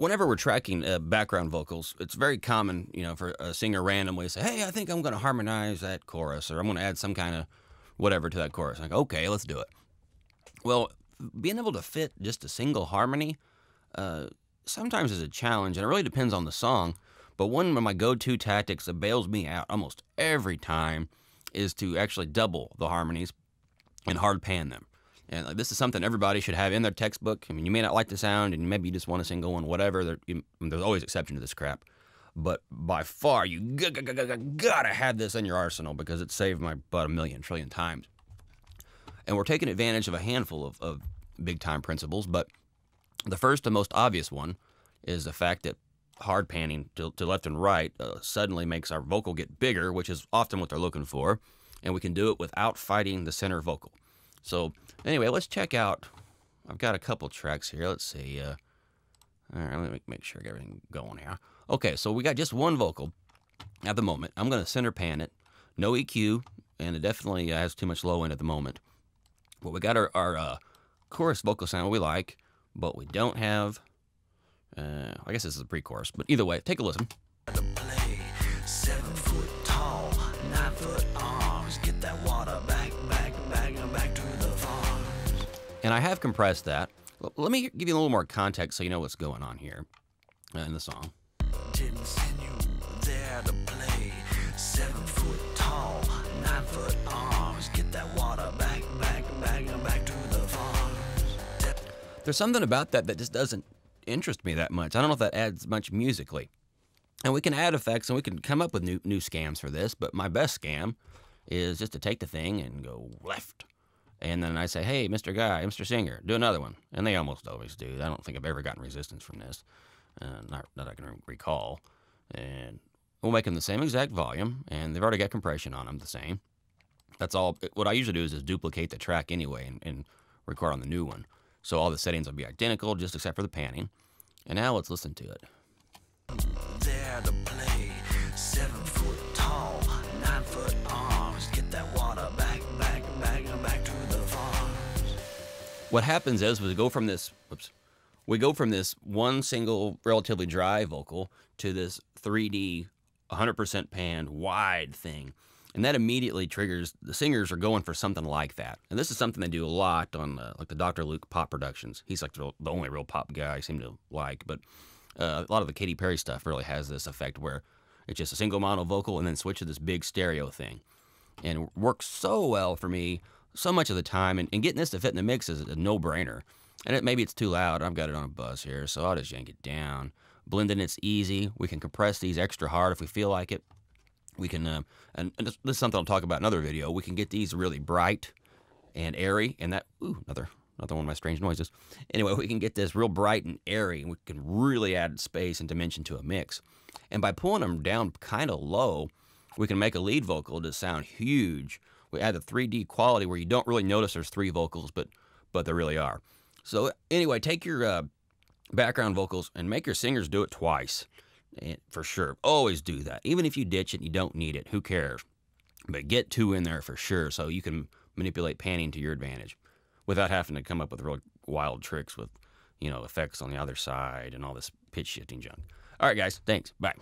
Whenever we're tracking background vocals, it's very common, for a singer randomly to say, "Hey, I think I'm going to harmonize that chorus, or I'm going to add some kind of whatever to that chorus." Like, okay, let's do it. Well, being able to fit just a single harmony sometimes is a challenge, and it really depends on the song. But one of my go-to tactics that bails me out almost every time is to actually double the harmonies and hard pan them. And this is something everybody should have in their textbook. I mean, you may not like the sound, and maybe you just want a single one, whatever. There's always exception to this crap. But by far, you gotta have this in your arsenal because it's saved my butt a million trillion times. And we're taking advantage of a handful of big-time principles, but the first and most obvious one is the fact that hard panning to left and right suddenly makes our vocal get bigger, which is often what they're looking for, and we can do it without fighting the center vocal. So anyway, let's check out. I've got a couple tracks here. Let's see. All right, let me make sure I get everything going here. Okay, so we got just one vocal at the moment. I'm going to center pan it. No EQ, and it definitely has too much low end at the moment. But we got our chorus vocal sound we like, but we don't have, I guess this is a pre-chorus, but either way, take a listen. Play 7 foot tall, 9 foot arms, get that water back to the farms. And I have compressed that. Let me give you a little more context so you know what's going on here in the song. Didn't send you there to play 7 foot tall, 9 foot arms, get that water back to the farms. There's something about that just doesn't interest me that much. I don't know if that adds much musically. And we can add effects and we can come up with new scams for this, but my best scam is just to take the thing and go left. And then I say, "Hey, Mr. Guy, Mr. Singer, do another one." And they almost always do. I don't think I've ever gotten resistance from this, not that I can recall. And we'll make them the same exact volume, and they've already got compression on them the same. That's all. What I usually do is just duplicate the track anyway and record on the new one. So all the settings will be identical, just except for the panning. And now let's listen to it. There to play 7 foot tall, 9 foot arms, get that water back to the farms. What happens is we go from this one single relatively dry vocal to this 3D 100% panned wide thing. And that immediately triggers, the singers are going for something like that. And this is something they do a lot on like the Dr. Luke pop productions. He's like the only real pop guy I seem to like. But a lot of the Katy Perry stuff really has this effect where it's just a single mono vocal and then switch to this big stereo thing. And it works so well for me so much of the time. And getting this to fit in the mix is a no-brainer. And maybe it's too loud. I've got it on a buzz here, so I'll just yank it down. Blending it's easy. We can compress these extra hard if we feel like it. We can, and this is something I'll talk about in another video, we can get these really bright and airy, and that, another one of my strange noises. Anyway, we can get this real bright and airy, and we can really add space and dimension to a mix. And by pulling them down kind of low, we can make a lead vocal to sound huge. We add the 3D quality where you don't really notice there's 3 vocals, but there really are. So anyway, take your background vocals and make your singers do it twice. And for sure. Always do that. Even if you ditch it and you don't need it, who cares? But get 2 in there for sure so you can manipulate panning to your advantage without having to come up with real wild tricks with, effects on the other side and all this pitch shifting junk. All right, guys. Thanks. Bye.